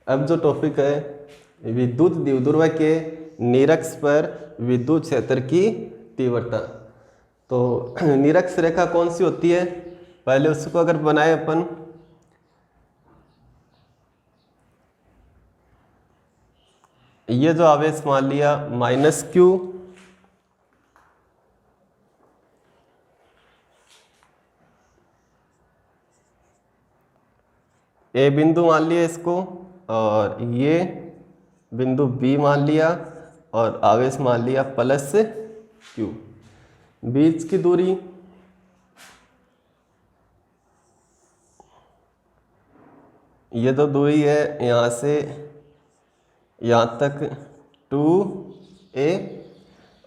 अब जो टॉपिक है विद्युत द्विध्रुव के निरक्ष पर विद्युत क्षेत्र की तीव्रता। तो निरक्ष रेखा कौन सी होती है, पहले उसको अगर बनाए अपन, ये जो आवेश मान लिया -q, ए बिंदु मान लिया इसको, और ये बिंदु बी मान लिया, और आवेश मान लिया +q। बीच की दूरी ये तो दूरी है यहाँ से यहाँ तक 2a,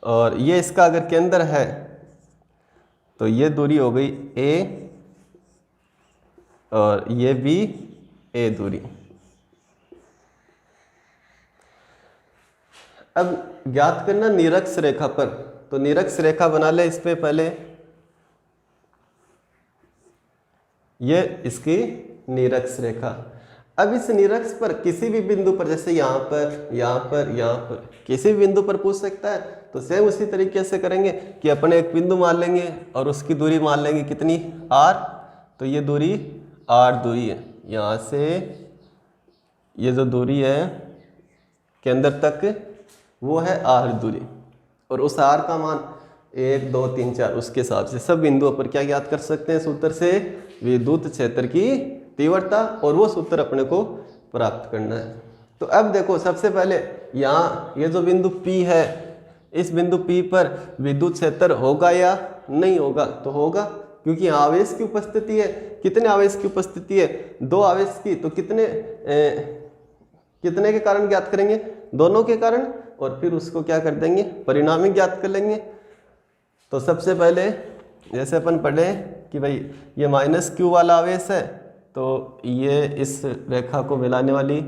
और ये इसका अगर केंद्र है तो ये दूरी हो गई a, और ये भी a दूरी। अब ज्ञात करना निरक्ष रेखा पर, तो निरक्ष रेखा बना ले इस पे पहले, ये इसकी निरक्ष रेखा। अब इस निरक्ष पर किसी भी बिंदु पर, जैसे यहाँ पर, यहाँ पर, यहाँ पर, किसी भी बिंदु पर पूछ सकता है, तो सेम उसी तरीके से करेंगे कि अपन एक बिंदु मान लेंगे और उसकी दूरी मान लेंगे कितनी, r। तो ये दूरी r दूरी है, यहाँ से ये जो दूरी है केंद्र तक वो है r दूरी, और उस r का मान 1 2 3 4 उसके हिसाब से सब बिंदुओं पर क्या ज्ञात कर सकते हैं, सूत्र से विद्युत क्षेत्र की तीव्रता, और वो सूत्र अपने को प्राप्त करना है। तो अब देखो सबसे पहले यहाँ ये जो बिंदु P है, इस बिंदु P पर विद्युत क्षेत्र होगा या नहीं होगा, तो होगा, क्योंकि यहाँ आवेश की उपस्थिति है। कितने आवेश की उपस्थिति है, 2 आवेश की, तो कितने के कारण ज्ञात करेंगे, दोनों के कारण, और फिर उसको क्या कर देंगे, परिणामी ज्ञात कर लेंगे। तो सबसे पहले जैसे अपन पढ़े कि भाई ये -q वाला आवेश है, तो ये इस रेखा को मिलाने वाली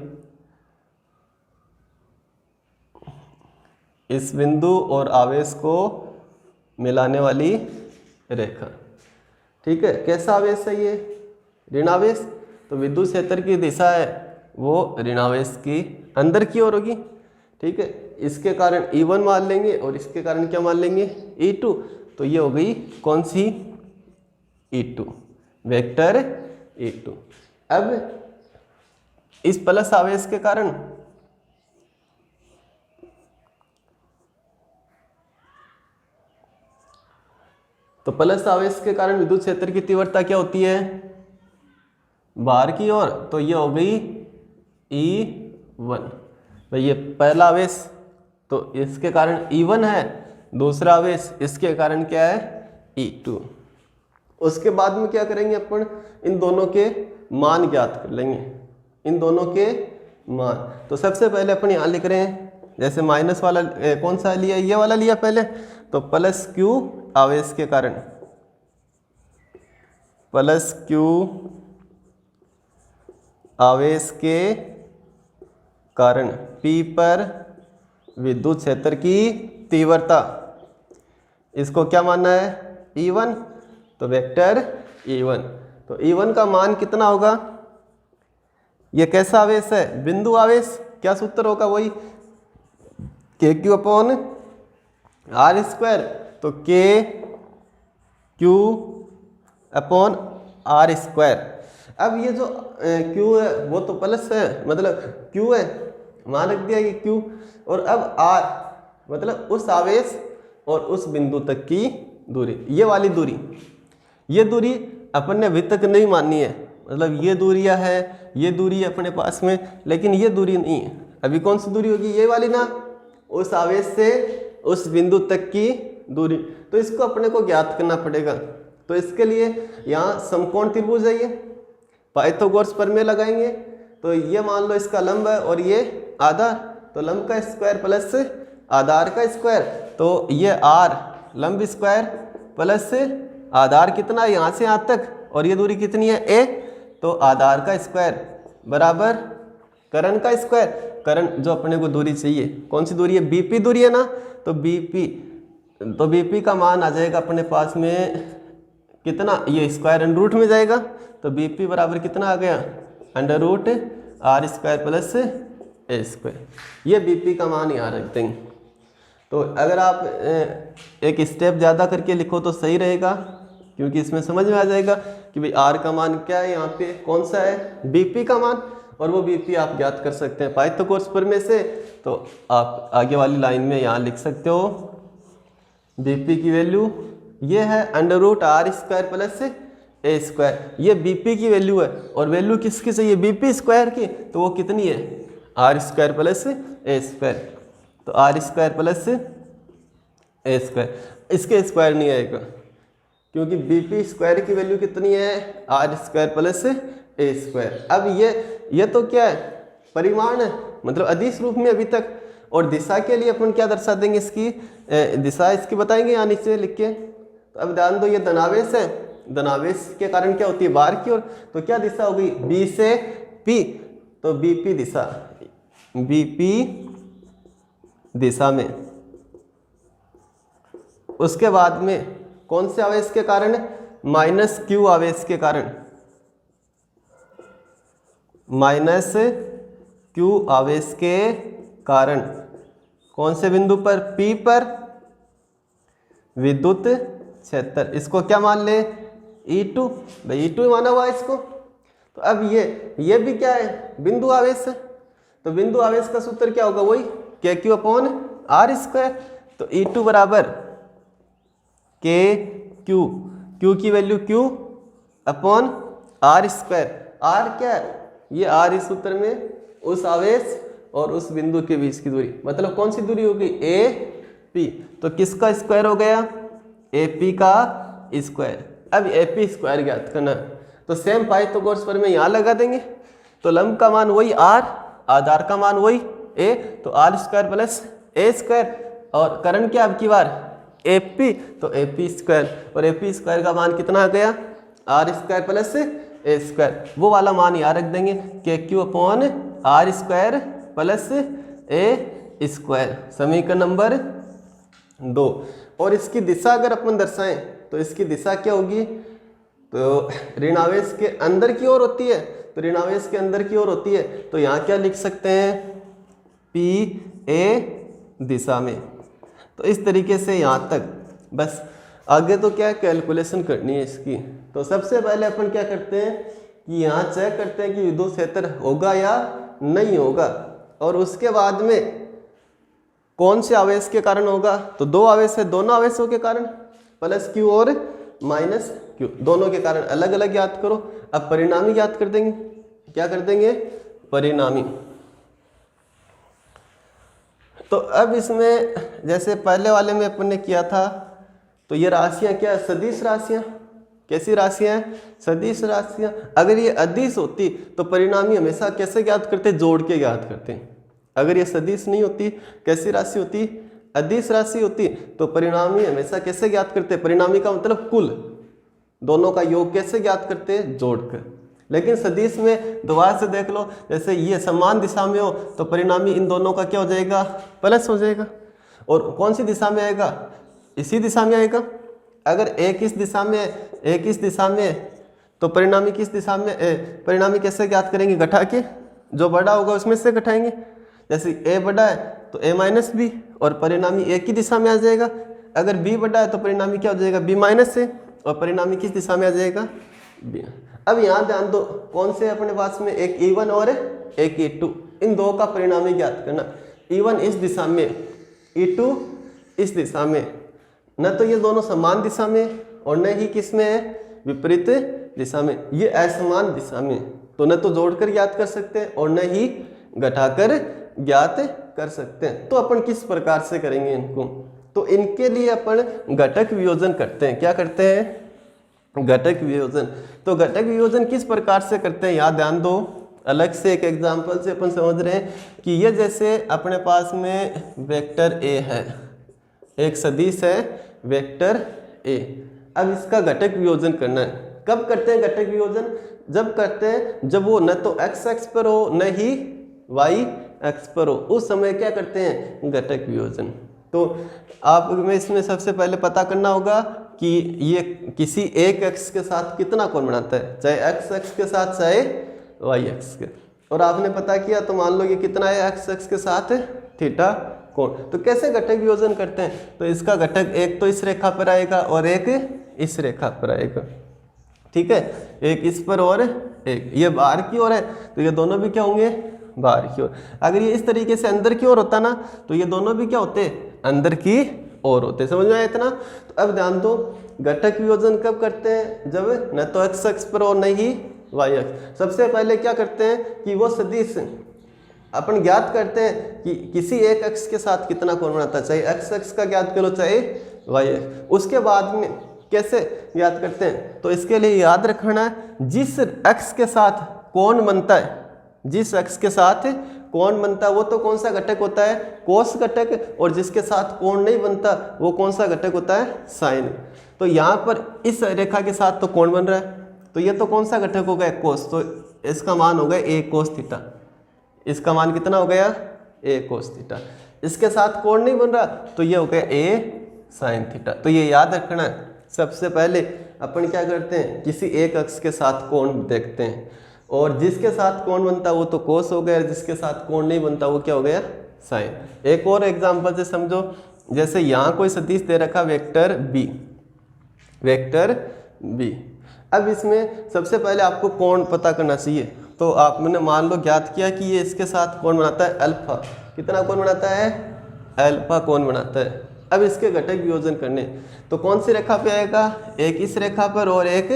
इस बिंदु और आवेश को मिलाने वाली रेखा, ठीक है। कैसा आवेश है ये, ऋणावेश, तो विद्युत क्षेत्र की दिशा है वो ऋणावेश की अंदर की ओर होगी, ठीक है। इसके कारण E1 मान लेंगे और इसके कारण क्या मान लेंगे, E2। तो ये हो गई कौन सी, E2, वेक्टर E2। अब इस प्लस आवेश के कारण तो प्लस आवेश के कारण विद्युत क्षेत्र की तीव्रता क्या होती है, बाहर की ओर, तो ये हो गई E1। भाई ये पहला आवेश तो इसके कारण E1 है, दूसरा आवेश इसके कारण क्या है, E2। उसके बाद में क्या करेंगे अपन, इन दोनों के मान ज्ञात कर लेंगे, इन दोनों के मान। तो सबसे पहले अपन यहाँ लिख रहे हैं, जैसे माइनस वाला कौन सा लिया, ये वाला लिया पहले, तो +q आवेश के कारण, +q आवेश के कारण P पर विद्युत क्षेत्र की तीव्रता, इसको क्या मानना है, E1, तो वेक्टर E1। तो E1 का मान कितना होगा, ये कैसा आवेश है, बिंदु आवेश, क्या सूत्र होगा, वही KQ/r², तो KQ/r²। अब ये जो Q है वो तो प्लस है, मतलब Q है, मान रख दिया ये Q, और अब R मतलब उस आवेश और उस बिंदु तक की दूरी, ये वाली दूरी, ये दूरी अपन ने अभी तक नहीं मानी है, मतलब ये दूरियां है, ये दूरी अपने पास में, लेकिन ये दूरी नहीं है। अभी कौन सी दूरी होगी, ये वाली ना, उस आवेश से उस बिंदु तक की दूरी। तो इसको अपने को ज्ञात करना पड़ेगा। तो इसके लिए यहाँ समकोण त्रिभुज है, ये पाइथागोरस प्रमेय लगाएंगे। तो ये मान लो इसका लंब है और ये आधार, तो लंब का स्क्वायर प्लस आधार का स्क्वायर, तो ये r लंब स्क्वायर प्लस आधार कितना है यहाँ से यहाँ तक, और ये दूरी कितनी है a, तो आधार का स्क्वायर बराबर करण का स्क्वायर। करण जो अपने को दूरी चाहिए, कौन सी दूरी है, BP दूरी है ना, तो BP का मान आ जाएगा अपने पास में कितना, ये स्क्वायर अंडर रूट में जाएगा, तो BP बराबर कितना आ गया, under root are square plus A square. ये बीपी का मान यहाँ रख देंगे। तो अगर आप एक स्टेप ज़्यादा करके लिखो तो सही रहेगा, क्योंकि इसमें समझ में आ जाएगा कि भाई आर का मान क्या है, यहाँ पे कौन सा है, बीपी का मान, और वो बीपी आप ज्ञात कर सकते हैं पाइथागोरस प्रमेय से। तो आप आगे वाली लाइन में यहाँ लिख सकते हो बीपी की वैल्यू ये है under root are square plus A square. ये बीपी की वैल्यू है, और वैल्यू किसकी चाहिए, बीपी स्क्वायर की, तो वो कितनी है, आर स्क्वायर प्लस ए स्क्वायर। तो are square plus A square, इसके स्क्वायर नहीं आएगा, क्योंकि बीपी स्क्वायर की वैल्यू कितनी है, आर स्क्वायर प्लस ए स्क्वायर। अब ये तो क्या है, परिमाण है, मतलब अदिश रूप में अभी तक। और दिशा के लिए अपन क्या दर्शा देंगे, इसकी दिशा इसकी बताएंगे यहाँ नीचे लिख के। तो अब ध्यान दो, ये धनावेश है, धनावेश के कारण क्या होती है, बाहर की ओर, तो क्या दिशा होगी, बी से पी, तो बीपी दिशा, बीपी दिशा में। उसके बाद में कौन से आवेश के कारण, माइनस क्यू आवेश के कारण, माइनस क्यू आवेश के कारण कौन से बिंदु पर, P पर विद्युत क्षेत्र, इसको क्या मान ले, E2, भाई E2 माना हुआ है इसको। तो अब ये भी क्या है, बिंदु आवेश है, तो बिंदु आवेश का सूत्र क्या होगा, वही KQ अपॉन आर स्क्वायर। तो E2 बराबर KQ, Q की value Q upon R square. R क्या है, ये आर इस सूत्र में उस आवेश और उस बिंदु के बीच की दूरी, मतलब कौन सी दूरी होगी, AP। तो किसका स्क्वायर हो गया, AP का स्क्वायर। अब AP स्क्वायर ज्ञात करना, तो सेम पाइथागोरस प्रमेय यहाँ लगा देंगे। तो लंब का मान वही R, आधार का मान वही A, तो are square plus A square, और करण क्या अब की बार AP, तो AP स्क्वायर, और AP स्क्वायर का मान कितना आ गया, आर स्क्वायर प्लस ए स्क्वायर। वो वाला मान यहाँ रख देंगे KQ upon R square plus ए स्क्वायर, समीकरण नंबर 2। और इसकी दिशा अगर अपन दर्शाएं तो इसकी दिशा क्या होगी, तो ऋणावेश के अंदर की ओर होती है, तो ऋणावेश के अंदर की ओर होती है, तो यहाँ क्या लिख सकते हैं, PA दिशा में। तो इस तरीके से यहाँ तक, बस आगे तो क्या कैलकुलेशन करनी है इसकी। तो सबसे पहले अपन क्या करते हैं कि यहाँ चेक करते हैं कि विद्युत क्षेत्र होगा या नहीं होगा, और उसके बाद में कौन से आवेश के कारण होगा, तो दो आवेश है, दोनों आवेशों के कारण, प्लस क्यू और माइनस क्यू, दोनों के कारण अलग अलग याद करो। अब परिणामी याद कर देंगे, क्या कर देंगे, परिणामी। तो अब इसमें जैसे पहले वाले में अपन ने किया था, तो ये राशियां क्या, सदिश राशियां, कैसी राशियां हैं, सदिश राशियां। अगर ये अदिश होती तो परिणामी हमेशा कैसे ज्ञात करते, जोड़ के ज्ञात करते। अगर ये सदिश नहीं होती, कैसी राशि होती, अदिश राशि होती, तो परिणामी हमेशा कैसे ज्ञात करते, परिणामी का मतलब कुल, दोनों का योग कैसे ज्ञात करते, जोड़कर। लेकिन सदिश में दोबारा से देख लो, जैसे ये समान दिशा में हो तो परिणामी इन दोनों का क्या हो जाएगा, प्लस हो जाएगा। और कौन सी दिशा में आएगा, इसी दिशा में आएगा। अगर एक इस दिशा में, एक इस दिशा में, तो परिणामी किस दिशा में, परिणामी कैसे ज्ञात करेंगे, घटा के, जो बड़ा होगा उसमें से घटाएंगे। जैसे ए बड़ा है तो ए माइनस बी, और परिणामी एक ही दिशा में आ जाएगा। अगर बी बड़ा है तो परिणामी क्या हो जाएगा, बी माइनस से, और परिणामी किस दिशा में आ जाएगा, बी। अब यहाँ ध्यान दो, कौन से अपने पास में, एक E1 और एक E2, इन दो का परिणामी ज्ञात करना। E1 इस दिशा में, E2 इस दिशा में, न तो ये दोनों समान दिशा में और न ही किस में है, विपरीत दिशा में, ये असमान दिशा में। तो न तो जोड़कर ज्ञात कर सकते हैं और न ही घटाकर ज्ञात कर सकते हैं। तो अपन किस प्रकार से करेंगे इनको, तो इनके लिए अपन घटक वियोजन करते हैं। क्या करते हैं, घटक वियोजन। तो घटक वियोजन किस प्रकार से करते हैं, यहाँ ध्यान दो, अलग से एक एग्जांपल से अपन समझ रहे हैं कि ये जैसे अपने पास में वेक्टर ए है, एक सदिश है वेक्टर ए। अब इसका घटक वियोजन करना है। कब करते हैं घटक वियोजन, जब करते हैं जब वो न तो एक्स एक्स पर हो न ही वाई एक्स पर हो, उस समय क्या करते हैं, घटक वियोजन। तो आप में इसमें सबसे पहले पता करना होगा कि ये किसी एक एक्स के साथ कितना कोण बनाता है, चाहे एक्स एक्स के साथ चाहे वाई एक्स के। और आपने पता किया तो मान लो ये कितना है एक्स एक्स के साथ थीटा कोण। तो कैसे घटक वियोजन करते हैं, तो इसका घटक एक तो इस रेखा पर आएगा और एक इस रेखा पर आएगा, ठीक है, एक इस पर और एक ये बाहर की ओर है, तो ये दोनों भी क्या होंगे बाहर की ओर। अगर ये इस तरीके से अंदर की ओर होता ना तो ये दोनों भी क्या होते अंदर की ओर होते। समझ में आया इतना। तो अब ध्यान दो घटक वियोजन कब करते हैं, जब न तो एक्स अक्ष पर और न ही वाई अक्ष। सबसे पहले क्या करते हैं कि वो सदिश अपन ज्ञात करते हैं कि किसी एक अक्ष के साथ कितना कोण बनाता है, चाहे एक्स अक्ष का ज्ञात करो चाहे वाई अक्ष। उसके बाद में कैसे ज्ञात करते हैं, तो इसके लिए याद रखना है जिस अक्ष के साथ कोण बनता है, जिस अक्ष के साथ कोण बनता है वो तो कौन सा घटक होता है कोस घटक, और जिसके साथ कोण नहीं बनता वो कौन सा घटक होता है साइन। तो यहाँ पर इस रेखा के साथ तो कोण बन रहा है, तो ये तो कौन सा घटक हो गया कोस, तो इसका मान हो गया ए कोस थीटा। इसका मान कितना हो गया ए कोस थीटा। इसके साथ कोण नहीं बन रहा तो ये हो गया ए साइन थीटा। तो ये याद रखना है, सबसे पहले अपन क्या करते हैं किसी एक अक्ष के साथ कोण देखते हैं, और जिसके साथ कोण बनता वो तो कोस हो गया, जिसके साथ कोण नहीं बनता वो क्या हो गया साइन। एक और एग्जांपल से समझो, जैसे यहाँ कोई सदिश दे रखा वेक्टर बी, वेक्टर बी। अब इसमें सबसे पहले आपको कोण पता करना चाहिए। तो आपने मान लो ज्ञात किया कि ये इसके साथ कोण बनाता है अल्फा, कितना कोण बनाता है अल्फा कोण बनाता है। अब इसके घटक वियोजन करने तो कौन सी रेखा पे आएगा, एक इस रेखा पर और एक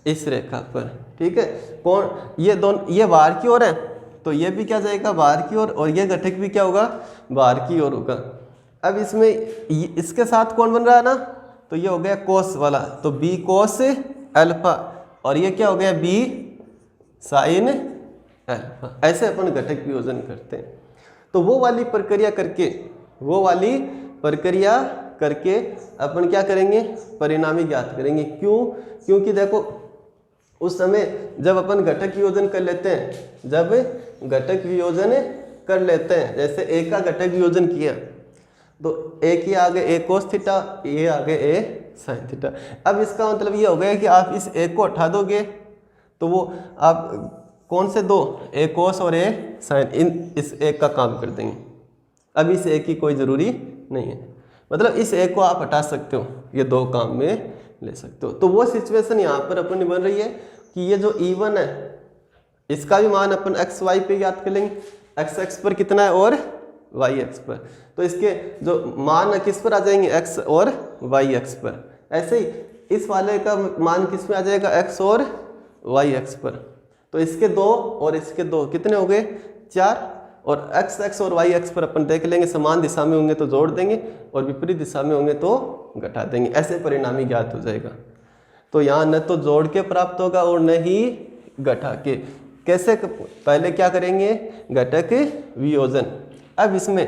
इस रेखा पर, ठीक है। कौन ये दोनों ये बाहर की ओर है तो ये भी क्या जाएगा बाहर की ओर, और ये घटक भी क्या होगा बाहर की ओर होगा। अब इसमें इसके साथ कौन बन रहा है ना, तो ये हो गया कोस वाला, तो बी कोस अल्फा, और ये क्या हो गया बी साइन अल्फा। ऐसे अपन घटक वियोजन करते हैं। तो वो वाली प्रक्रिया करके, वो वाली प्रक्रिया करके अपन क्या करेंगे परिणामी ज्ञात करेंगे। क्यों, क्योंकि देखो उस समय जब अपन घटक वियोजन कर लेते हैं, जब घटक वियोजन कर लेते हैं, जैसे ए का घटक वियोजन किया तो ए की आगे ए कोस थीटा, ये आगे ए साइन थीटा। अब इसका मतलब ये हो गया कि आप इस ए को हटा दोगे तो वो आप कौन से दो ए कोस और ए साइन इन इस एक का काम कर देंगे। अब इस ए की कोई ज़रूरी नहीं है, मतलब इस ए को आप हटा सकते हो, ये दो काम में ले सकते हो। तो वो सिचुएशन यहाँ पर अपनी बन रही है कि ये जो E1 है इसका भी मान अपन एक्स वाई पे याद कर लेंगे, एक्स एक्स पर कितना है और वाई एक्स पर, तो इसके जो मान किस पर आ जाएंगे एक्स और वाई एक्स पर। ऐसे ही इस वाले का मान किस में आ जाएगा एक्स और वाई एक्स पर। तो इसके दो और इसके दो कितने हो गए 4, और एक्स एक्स और वाई एक्स पर अपन देख लेंगे, समान दिशा में होंगे तो जोड़ देंगे और विपरीत दिशा में होंगे तो घटा देंगे। ऐसे परिणामी ज्ञात हो जाएगा। तो यहाँ न तो जोड़ के प्राप्त होगा और न ही घटा के। कैसे, पहले क्या करेंगे घटक वियोजन। अब इसमें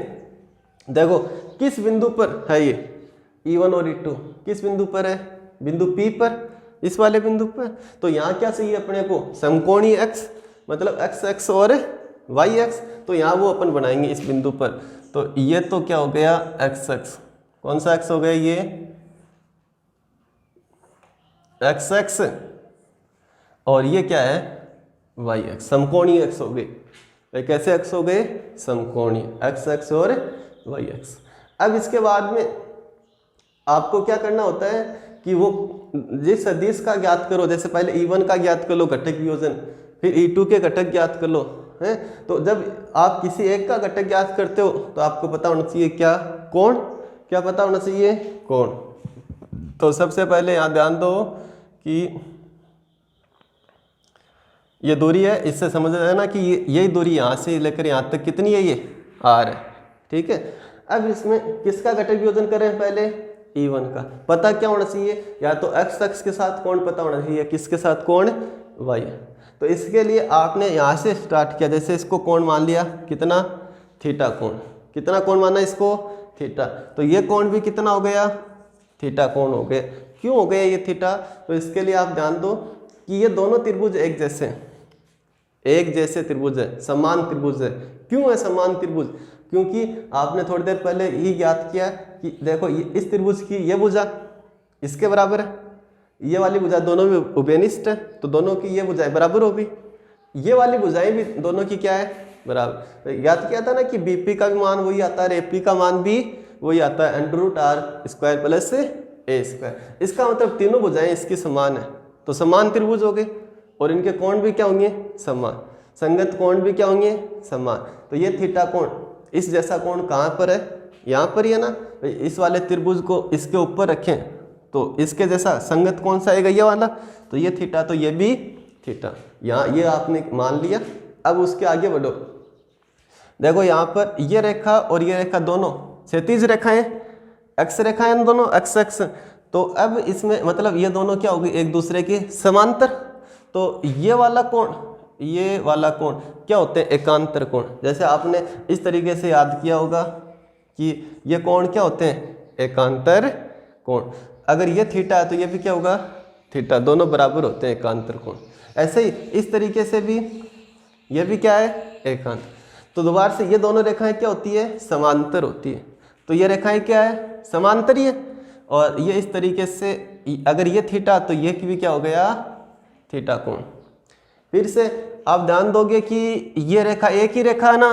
देखो किस बिंदु पर है ये E1 और E2 किस बिंदु पर है, बिंदु P पर, इस वाले बिंदु पर। तो यहाँ क्या चाहिए अपने को समकोणीय x, मतलब एक्स एक्स और वाई एक्स, तो यहाँ वो अपन बनाएंगे इस बिंदु पर। तो ये तो क्या हो गया एक्स एक्स, कौन सा एक्स हो गया ये एक्स एक्स, और ये क्या है वाई एक्स, समकोणीय एक्स हो गए। कैसे एक्स हो गए समकोणीय एक्स एक्स और वाई एक्स। अब इसके बाद में आपको क्या करना होता है कि वो जिस सदिश का ज्ञात करो, जैसे पहले E1 का ज्ञात कर लो घटक वियोजन, फिर E2 के घटक ज्ञात कर लो है। तो जब आप किसी एक का घटक ज्ञात करते हो तो आपको पता होना चाहिए क्या कोण, क्या पता होना चाहिए कोण। तो सबसे पहले यहाँ ध्यान दो कि ये दूरी है, इससे समझ रहे ना कि यही दूरी यहाँ से लेकर यहाँ तक कितनी है, ये r है, ठीक है। अब इसमें किसका घटक वियोजन करें, पहले E1 का। पता क्या होना चाहिए, या तो x अक्ष के साथ कोण पता होना चाहिए, किसके साथ कोण y। तो इसके लिए आपने यहाँ से स्टार्ट किया, जैसे इसको कोण मान लिया कितना थीटा कोण, कितना कोण माना इसको थीटा, तो ये कोण भी कितना हो गया थीटा कोण हो गया। क्यों हो गया ये थीटा, तो इसके लिए आप ध्यान दो कि ये दोनों त्रिभुज एक जैसे त्रिभुज है, समान त्रिभुज है। क्यों है समान त्रिभुज, क्योंकि आपने थोड़ी देर पहले ही ज्ञात किया कि देखो ये इस त्रिभुज की ये भुजा इसके बराबर है, ये वाली भुजा दोनों में उभयनिष्ठ है, तो दोनों की ये भुजाएं बराबर होगी। ये वाली भुजाएं भी दोनों की क्या है, बराबर। याद किया था ना कि बीपी का भी मान वही आता है, एपी का मान भी वही आता है, √r² प्लस a²। इसका मतलब तीनों भुजाएं इसकी समान है, तो समान त्रिभुज हो गए और इनके कोण भी क्या होंगे, समान। संगत कोण भी क्या होंगे, समान। तो ये थीटा कोण, इस जैसा कोण कहाँ पर है, यहाँ पर ही है ना। इस वाले त्रिभुज को इसके ऊपर रखें तो इसके जैसा संगत कौन सा आएगा, ये वाला। तो ये थीटा, तो ये भी थीटा। यहाँ ये आपने मान लिया। अब उसके आगे बढ़ो, देखो यहाँ पर ये रेखा और ये रेखा दोनों क्षैतिज रेखाएं, एक्स रेखाएं दोनों, एक्स एक्स। तो अब इसमें मतलब ये दोनों क्या होगी, एक दूसरे के समांतर। तो ये वाला कोण, ये वाला कोण क्या होते हैं, एकांतर कोण। जैसे आपने इस तरीके से याद किया होगा कि ये कोण क्या होते हैं, एकांतर कोण। अगर ये थीटा है तो ये भी क्या होगा, थीटा। दोनों बराबर होते हैं एकांतर कोण। ऐसे ही इस तरीके से भी ये भी क्या है, एकांत। तो दोबारा से ये दोनों रेखाएं क्या होती है, समांतर होती है। तो ये रेखाएं क्या है, समांतर ही है। और ये इस तरीके से अगर ये थीटा तो ये भी क्या हो गया, थीटा कोण। फिर से आप ध्यान दोगे कि ये रेखा एक ही रेखा है ना,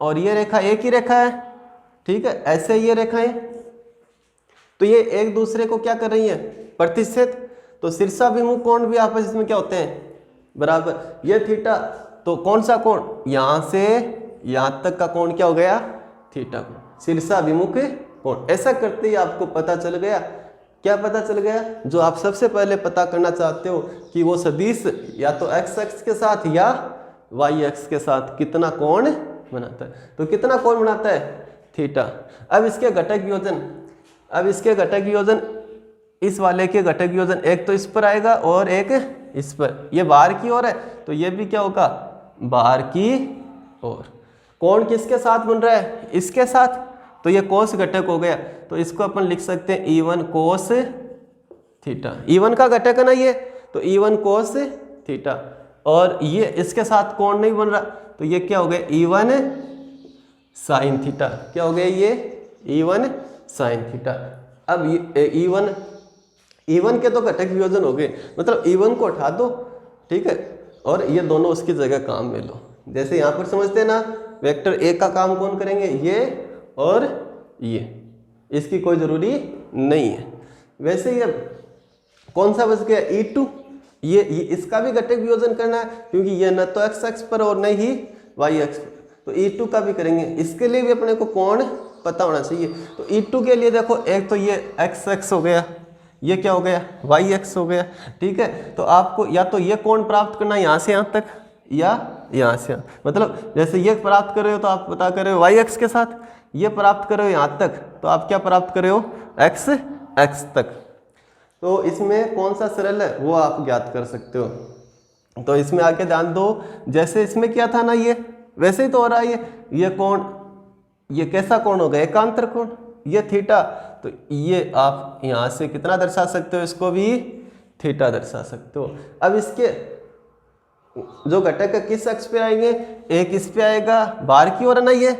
और ये रेखा एक ही रेखा है, ठीक है। ऐसे ये रेखाएं, तो ये एक दूसरे को क्या कर रही है, प्रतिच्छेद। तो शीर्षाभिमुख कोण भी आपस में क्या होते हैं, बराबर। ये थीटा, तो कौन सा कोण, यहाँ से यहाँ तक का कोण क्या हो गया, थीटा कोण, शीर्षाभिमुख कोण। ऐसा करते ही आपको पता चल गया, क्या पता चल गया, जो आप सबसे पहले पता करना चाहते हो कि वो सदिश या तो एक्स एक्स के साथ या वाई एक्स के साथ कितना कोण बनाता है। तो कितना कोण बनाता है, थीटा। अब इसके घटक योजन, अब इसके घटक योजन, इस वाले के घटक योजन एक तो इस पर आएगा और एक इस पर। ये बाहर की ओर है तो ये भी क्या होगा, बाहर की ओर। कोण किसके साथ बन रहा है, इसके साथ। तो ये कोस घटक हो गया, तो इसको अपन लिख सकते हैं E1 कोस थीटा। E1 का घटक है ना ये, तो E1 कोस थीटा। और ये इसके साथ कोण नहीं बन रहा, तो ये क्या हो गया, E1 साइन थीटा। क्या हो गया ये, E1 साइन थीटा। अब E1 के तो घटक वियोजन हो गए, मतलब E1 को उठा दो, ठीक है, और ये दोनों उसकी जगह काम में लो। जैसे यहाँ पर समझते हैं ना, वेक्टर ए का काम कौन करेंगे, ये और ये, इसकी कोई जरूरी नहीं है। वैसे ये कौन सा बच गया, E2। ये इसका भी घटक वियोजन करना है, क्योंकि ये न तो एक्स एक्स पर और न ही वाई एक्स पर। तो E2 का भी करेंगे, इसके लिए भी अपने को कोण पता होना चाहिए। तो E2 के लिए देखो, एक तो ये एक्स एक्स हो गया, ये क्या हो गया, वाई एक्स हो गया, ठीक है। तो आपको या तो ये कोण प्राप्त करना यहाँ से यहाँ तक, या यहाँ से यहाँ। मतलब जैसे ये प्राप्त कर रहे हो तो आप पता कर रहे हो वाई एक्स के साथ, ये प्राप्त कर रहे हो यहाँ तक तो आप क्या प्राप्त कर रहे हो, एक्स एक्स तक। तो इसमें कौन सा सरल है वो आप ज्ञात कर सकते हो। तो इसमें आके ध्यान दो, जैसे इसमें क्या था ना, ये वैसे ही तो हो रहा है। ये कोण, ये कैसा कोण हो गया, एकांतर कोण। ये थीटा, तो ये आप यहाँ से कितना दर्शा सकते हो, इसको भी थीटा दर्शा सकते हो। अब इसके जो घटक है किस अक्ष पे आएंगे, एक इस पे आएगा बाहर की ओर है ना ये,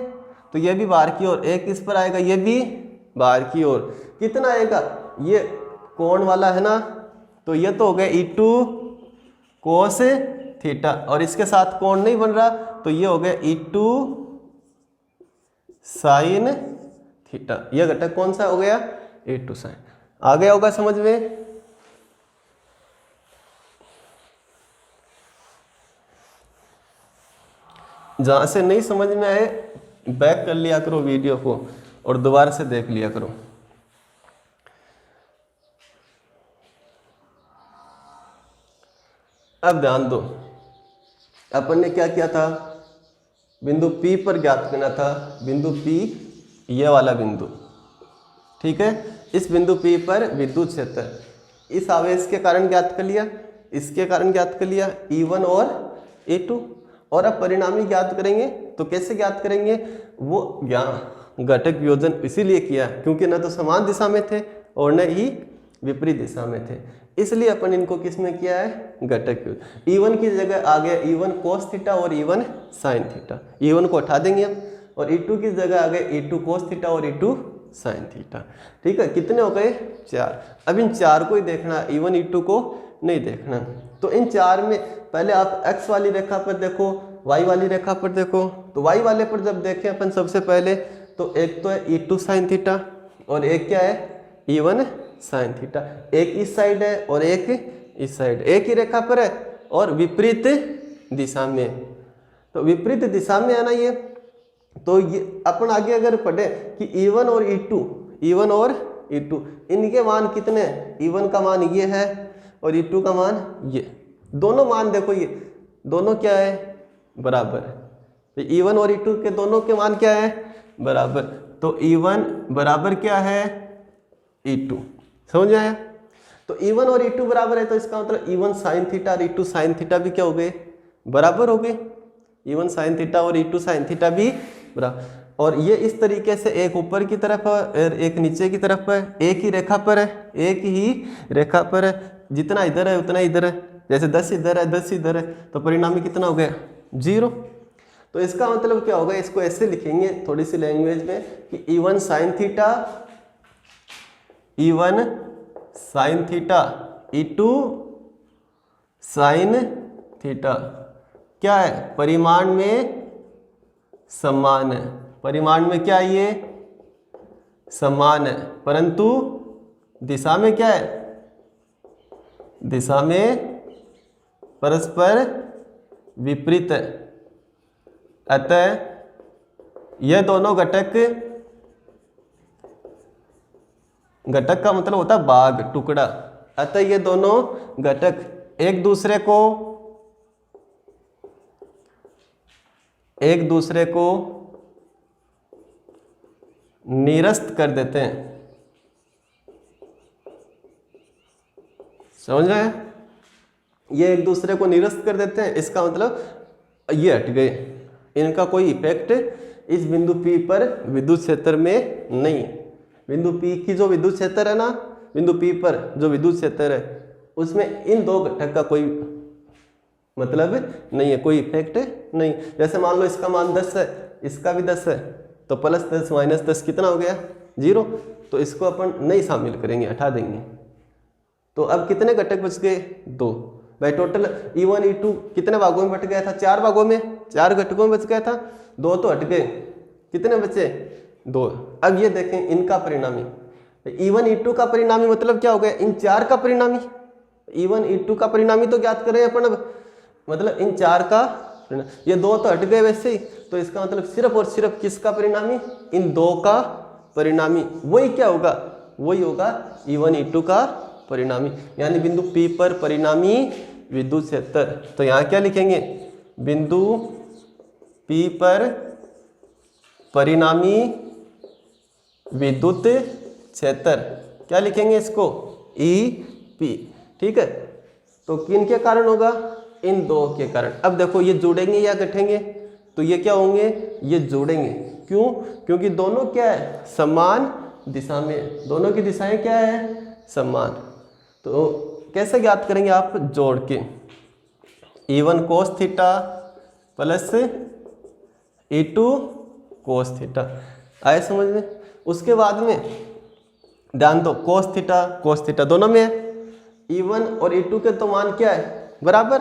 तो ये भी बाहर की ओर, एक इस पर आएगा, ये भी बाहर की ओर। कितना आएगा, ये कोण वाला है ना, तो ये तो हो गया E2 कोस थीटा, और इसके साथ कोण नहीं बन रहा, तो ये हो गया E2 साइन थीटा। ये घटक कौन सा हो गया, E2 साइन। आ गया होगा समझ में। जहां से नहीं समझ में आए बैक कर लिया करो वीडियो को और दोबारा से देख लिया करो। अब ध्यान दो, अपन ने क्या किया था, बिंदु P पर ज्ञात करना था। बिंदु P, ये वाला बिंदु, ठीक है। इस बिंदु P पर विद्युत क्षेत्र इस आवेश के कारण ज्ञात कर लिया, इसके कारण ज्ञात कर लिया, E1 और E2। और अब परिणामी ज्ञात करेंगे, तो कैसे ज्ञात करेंगे, वो घटक वियोजन इसीलिए किया क्योंकि न तो समान दिशा में थे और न ही विपरीत दिशा में थे, इसलिए अपन इनको किस में किया है, घटक वियोजन। E1 की जगह आ गया E1 कोस थीटा और E1 साइन थीटा। E1 को हटा देंगे हम, और E2 की जगह आ गए E2 कोस थीटा और E2 साइन थीटा, ठीक है। कितने हो गए, 4। अब इन 4 को ही देखना, E1 E2 को नहीं देखना। तो इन 4 में पहले आप x वाली रेखा पर देखो, y वाली रेखा पर देखो। तो y वाले पर जब देखें अपन सबसे पहले, तो एक तो है E2 साइन थीटा और एक क्या है E1 साइन थीटा। एक इस साइड है और एक इस साइड, एक ही रेखा पर है और विपरीत दिशा में। तो विपरीत दिशा में है ना ये। तो ये अपन आगे अगर पढ़े कि E1 और E2 इनके मान कितने हैं, E1 का मान ये है और E2 का मान ये। दोनों मान देखो, ये दोनों क्या है बराबर है। तो E1 और E2 के दोनों के मान क्या है बराबर। तो E1 बराबर क्या है E2, समझ आया। तो E1 और E2 बराबर है, तो इसका मतलब E1 साइन थीटा और E2 साइन थीटा भी क्या हो गए बराबर हो गए। E1 साइन थीटा और E2 साइन थीटा भी बराबर। और ये इस तरीके से एक ऊपर की तरफ है और एक नीचे की तरफ है, एक ही रेखा पर है, एक ही रेखा पर है। जितना इधर है उतना इधर है, जैसे 10 इधर है 10 इधर है, तो परिणामी कितना हो गया 0। तो इसका मतलब क्या होगा, इसको ऐसे लिखेंगे थोड़ी सी लैंग्वेज में कि E1 sine theta E2 sine theta क्या है परिमाण में समान है। परिमाण में क्या है ये समान है, परंतु दिशा में क्या है, दिशा में परस्पर विपरीत है। अतः यह दोनों घटक का मतलब होता है भाग टुकड़ा। अतः ये दोनों घटक एक दूसरे को निरस्त कर देते हैं, समझ रहे हैं। ये एक दूसरे को निरस्त कर देते हैं, इसका मतलब ये हट गए, इनका कोई इफेक्ट इस बिंदु P पर विद्युत क्षेत्र में नहीं। बिंदु P की जो विद्युत क्षेत्र है ना, बिंदु P पर जो विद्युत क्षेत्र है उसमें इन दो घटक का कोई मतलब नहीं है, कोई इफेक्ट नहीं। जैसे मान लो इसका मान 10 है, इसका भी 10 है, तो +10 -10 कितना हो गया 0। तो इसको अपन नहीं शामिल करेंगे, हटा देंगे। तो अब कितने घटक बच गए 2। भाई टोटल E1 E2 कितने भागों में बट गया था 4 भागों में, 4 घटकों में बच गया था, 2 तो हट गए, कितने बचे 2। अब ये देखें इनका परिणामी E1 E2 का परिणामी मतलब क्या हो गया, इन 4 का परिणामी। E1 E2 का परिणामी तो ज्ञात करें अपन अब, मतलब इन 4 का, ये 2 तो हट गए वैसे ही, तो इसका मतलब सिर्फ और सिर्फ किसका परिणामी, इन 2 का परिणामी। वही क्या होगा, वही होगा E1 E2 का परिणामी, यानी बिंदु P पर परिणामी विद्युत क्षेत्र। तो यहाँ क्या लिखेंगे, बिंदु P पर परिणामी विद्युत क्षेत्र, क्या लिखेंगे इसको EP, ठीक है। तो किन के कारण होगा, इन 2 के कारण। अब देखो ये जुड़ेंगे या घटेंगे, तो ये क्या होंगे, ये जुड़ेंगे। क्यों, क्योंकि दोनों क्या है समान दिशा में, दोनों की दिशाएं क्या है समान। तो कैसे ज्ञात करेंगे आप, जोड़ के E1 cos theta plus E2 cos theta, आए समझ में। उसके बाद में ध्यान दो cos थीटा दोनों में है, E1 और E2 के तो मान क्या है बराबर,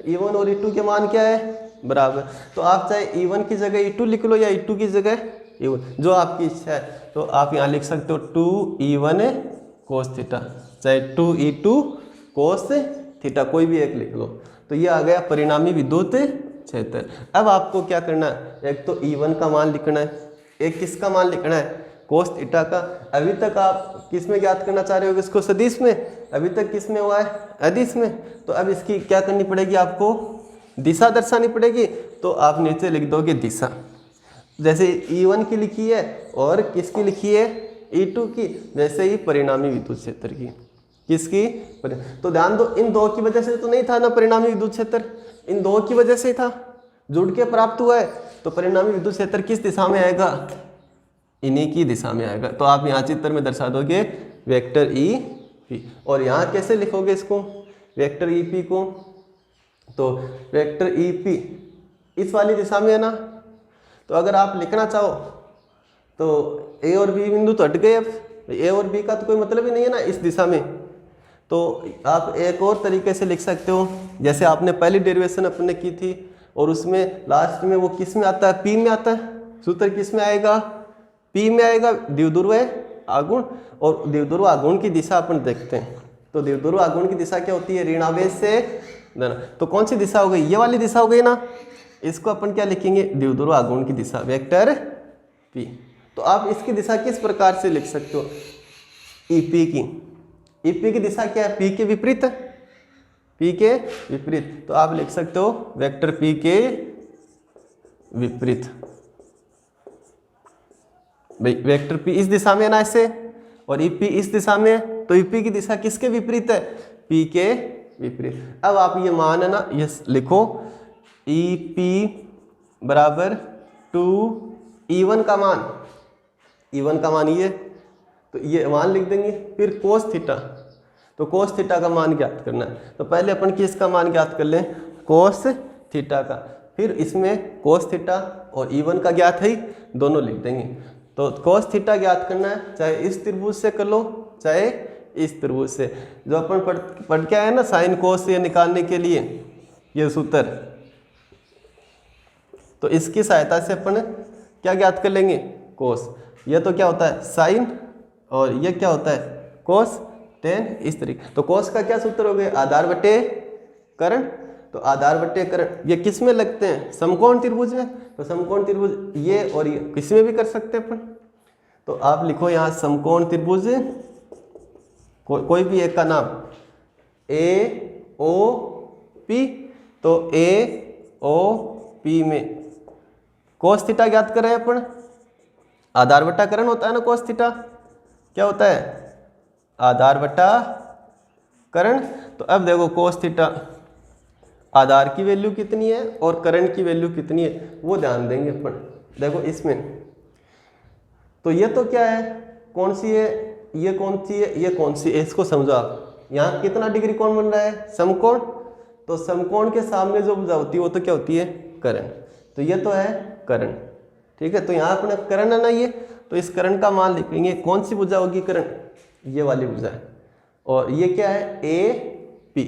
E1 और E2 के मान क्या है बराबर। तो आप चाहे E1 की जगह E2 लिख लो या E2 की जगह E1, जो आपकी इच्छा है। तो आप यहाँ लिख सकते हो 2E1 cos थीटा, चाहे 2E2 cos थीटा, कोई भी एक लिख लो। तो ये आ गया परिणामी विद्युत क्षेत्र। अब आपको क्या करना है, एक तो E1 का मान लिखना है, एक किसका मान लिखना है cos थीटा का। अभी तक आप किस में ज्ञात करना चाह रहे हो इसको, सदिश में। अभी तक किस में हुआ है, अदिश में। तो अब इसकी क्या करनी पड़ेगी, आपको दिशा दर्शानी पड़ेगी। तो आप नीचे लिख दोगे दिशा, जैसे E1 की लिखी है और किसकी लिखी है E2 की, वैसे ही परिणामी विद्युत क्षेत्र की, किसकी। तो ध्यान दो, इन 2 की वजह से तो नहीं था ना परिणामी विद्युत क्षेत्र, इन 2 की वजह से था, जुड़ के प्राप्त हुआ है। तो परिणामी विद्युत क्षेत्र किस दिशा में आएगा, इन्हीं की दिशा में आएगा। तो आप यहाँ चित्र में दर्शा दोगे वेक्टर EP, और यहाँ कैसे लिखोगे इसको वेक्टर EP को, तो वेक्टर EP इस वाली दिशा में है ना। तो अगर आप लिखना चाहो तो A और B बिंदु तो हट गए, अब A और B का तो कोई मतलब ही नहीं है ना इस दिशा में। तो आप एक और तरीके से लिख सकते हो, जैसे आपने पहली डेरिवेशन अपने की थी और उसमें लास्ट में वो किस में आता है, पी में आता है। सूत्र किस में आएगा, पी में आएगा, द्विध्रुव आघूर्ण। और द्विध्रुव आघूर्ण की दिशा अपन देखते हैं, तो द्विध्रुव आघूर्ण की दिशा क्या होती है, ऋणावेश से धन। तो कौन सी दिशा हो गई, ये वाली दिशा हो गई ना, इसको अपन क्या लिखेंगे, द्विध्रुव आघूर्ण की दिशा, वेक्टर पी। तो आप इसकी दिशा किस प्रकार से लिख सकते हो, ईपी की, ईपी की दिशा क्या है, पी के विपरीत, पी के विपरीत। तो आप लिख सकते हो वेक्टर पी के विपरीत। भाई वेक्टर पी इस दिशा में है ना ऐसे, और ईपी इस दिशा में है, तो ईपी की दिशा किसके विपरीत है, पी के विपरीत। अब आप ये मान है ना, ये लिखो ईपी बराबर 2 E1 का मान, E1 का मान ये, तो ये मान लिख देंगे। फिर कोस थीटा, तो कोस थीटा का मान ज्ञात करना है। तो पहले अपन किसका मान ज्ञात कर लें, कोस थीटा का। फिर इसमें कोस थीटा और E1 का ज्ञात है, दोनों लिख देंगे। तो कोस थीटा ज्ञात करना है, चाहे इस त्रिभुज से कर लो चाहे इस त्रिभुज से। जो अपन पढ़ के आए ना साइन कोस ये निकालने के लिए ये सूत्र, तो इसकी सहायता से अपन क्या ज्ञात कर लेंगे, कोस। ये तो क्या होता है साइन, और ये क्या होता है कोस टेन, इस तरीके। तो कोस का क्या सूत्र हो गया, आधार बटे करण। तो आधार बटे करण ये किस में लगते हैं, समकोण त्रिभुज में। तो समकोण त्रिभुज ये और ये किस में भी कर सकते हैं अपन। तो आप लिखो यहाँ समकोण त्रिभुज, कोई भी एक का नाम, ए ओ पी। तो ए ओ पी में कोस थीटा ज्ञात करें अपन, आधार बटा करण होता है ना कोस थीटा, क्या होता है आधार बटा करण। तो अब देखो कोस थीटा आधार की वैल्यू कितनी है और करण की वैल्यू कितनी है, वो ध्यान देंगे अपन। देखो इसमें तो ये तो क्या है, कौन सी है, ये कौन सी है, ये कौन सी है, इसको समझो आप। यहाँ कितना डिग्री कोण बन रहा है, समकोण। तो समकोण के सामने जो भुजा होती है वो तो क्या होती है, करण। तो ये तो है करण, ठीक है। तो यहाँ अपना करण है ना ये, तो इस करण का मान लिखेंगे, कौन सी भुजा होगी करण, ये वाली भुजा है। और ये क्या है, ए पी।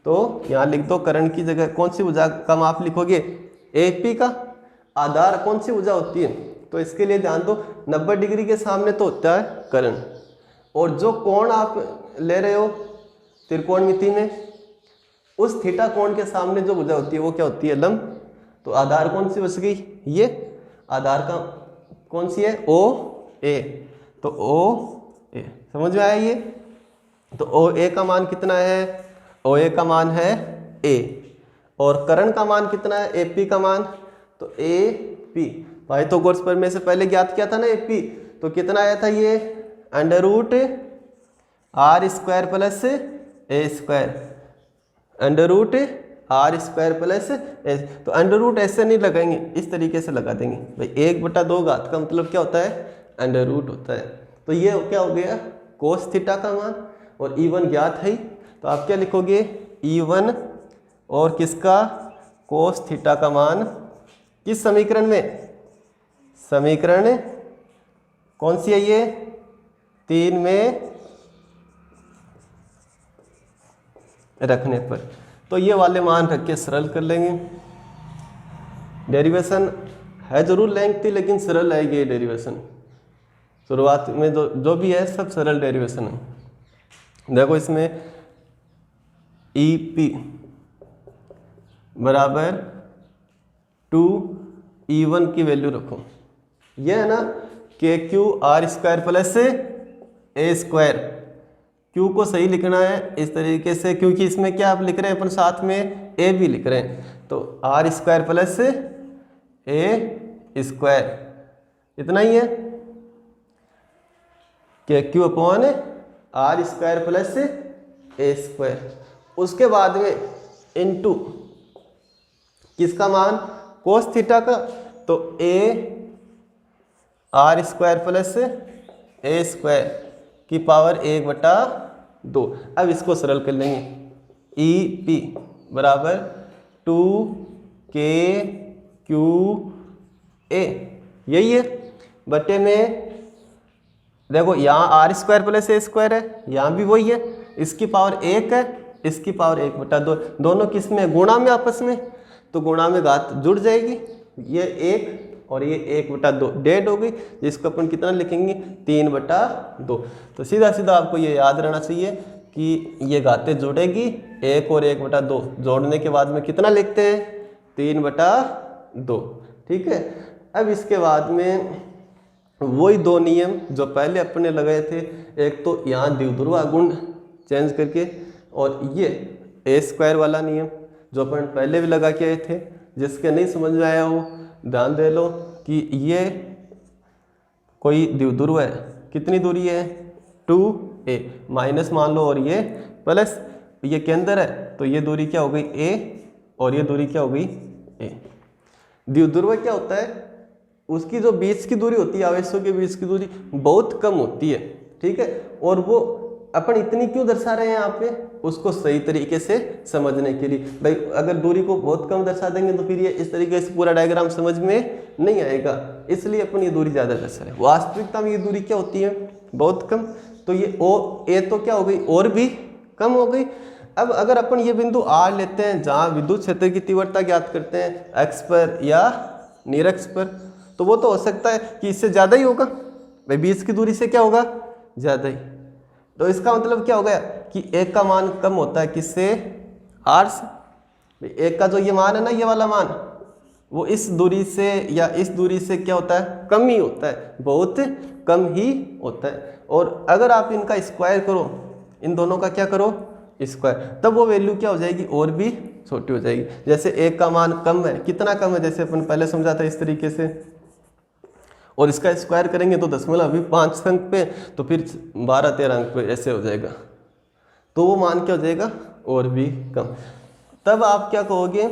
तो यहाँ लिख दो करण की जगह कौन सी भुजा का माप लिखोगे, ए पी का। आधार कौन सी भुजा होती है, तो इसके लिए ध्यान दो 90 डिग्री के सामने तो होता है करण। और जो कोण आप ले रहे हो त्रिकोणमिति में, उस थीटा कोण के सामने जो भुजा होती है वो क्या होती है, लंब। तो आधार कौन सी बच गई, ये आधार का कौन सी है, ओ ए। तो ओ ए समझ में आया ये। तो ओ ए का मान कितना है, ओ ए का मान है ए। और करण का मान कितना है, ए पी का मान, तो ए पी पाइथागोरस प्रमेय से पहले ज्ञात किया था ना ए पी। तो कितना आया था ये, under root are square plus A square, under root are square plus a. तो अंडर रूट ऐसे नहीं लगाएंगे, इस तरीके से लगा देंगे भाई। 1/2 घात का मतलब क्या होता है, अंडर रूट होता है। तो ये क्या हो गया, कोस थीटा का मान। और E1 ज्ञात है, तो आप क्या लिखोगे, E1 और किसका, कोस थीटा का मान, किस समीकरण में, समीकरण कौन सी है ये, 3 में रखने पर। तो ये वाले मान रख के सरल कर लेंगे। डेरिवेशन है जरूर लेंथी, लेकिन सरल है ये डेरिवेशन। शुरुआत में जो भी है सब सरल डेरिवेशन है। देखो इसमें ई पी बराबर 2E1 की वैल्यू रखो। ये है ना के क्यू आर स्क्वायर प्लस ए स्क्वायर। क्यू को सही लिखना है इस तरीके से, क्योंकि इसमें क्या आप लिख रहे हैं अपन साथ में ए भी लिख रहे हैं। तो are square plus A square इतना ही है, K Q upon R square plus ए स्क्वायर। उसके बाद में इनटू किसका मान, कोस थीटा का। तो A R square plus A square की पावर 1/2। अब इसको सरल कर लेंगे, ई पी बराबर 2 KQ A, यही है बटे में। देखो यहाँ आर स्क्वायर प्लस ए स्क्वायर है, यहाँ भी वही है, इसकी पावर 1 है, इसकी पावर 1/2, दोनों किस में गुणा में आपस में, तो गुणा में घात जुड़ जाएगी, ये 1 और ये 1/2 डेड हो गई, जिसको अपन कितना लिखेंगे 3/2। तो सीधा सीधा आपको ये याद रहना चाहिए कि ये घातें जुड़ेगी, 1 और 1/2 जोड़ने के बाद में कितना लिखते हैं 3/2, ठीक है। अब इसके बाद में वही दो नियम जो पहले अपने लगाए थे, एक तो यहाँ द्विध्रुव गुण चेंज करके, और ये a² वाला नियम जो अपन पहले भी लगा के आए थे। जिसके नहीं समझ में आया हो ध्यान दे लो कि ये कोई द्विध्रुव है, कितनी दूरी है 2a, माइनस मान लो और ये प्लस, ये केंद्र है तो ये दूरी क्या हो गई a और ये दूरी क्या हो गई a। द्विध्रुव क्या होता है, उसकी जो बीच की दूरी होती है, आवेशों के बीच की दूरी बहुत कम होती है, ठीक है। और वो अपन इतनी क्यों दर्शा रहे हैं यहाँ पे, उसको सही तरीके से समझने के लिए। भाई अगर दूरी को बहुत कम दर्शा देंगे तो फिर ये इस तरीके से पूरा डायग्राम समझ में नहीं आएगा, इसलिए अपन ये दूरी ज़्यादा दर्शा रहे हैं। वास्तविकता में ये दूरी क्या होती है बहुत कम, तो ये ए तो क्या हो गई और भी कम हो गई। अब अगर अपन ये बिंदु R लेते हैं जहाँ विद्युत क्षेत्र की तीव्रता ज्ञात करते हैं x पर या निरक्ष पर, तो वो तो हो सकता है कि इससे ज़्यादा ही होगा, भाई बीच की दूरी से क्या होगा ज़्यादा ही। तो इसका मतलब क्या हो गया कि एक का मान कम होता है किससे, R से। एक का जो ये मान है ना, ये वाला मान, वो इस दूरी से या इस दूरी से क्या होता है कम ही होता है, बहुत कम ही होता है। और अगर आप इनका स्क्वायर करो, इन दोनों का क्या करो स्क्वायर, तब वो वैल्यू क्या हो जाएगी और भी छोटी हो जाएगी। जैसे एक का मान कम है, कितना कम है, जैसे अपन पहले समझा था इस तरीके से, और इसका स्क्वायर करेंगे तो दशमलव अभी 5 अंक पे, तो फिर 12-13 अंक पे ऐसे हो जाएगा, तो वो मान क्या हो जाएगा और भी कम। तब आप क्या कहोगे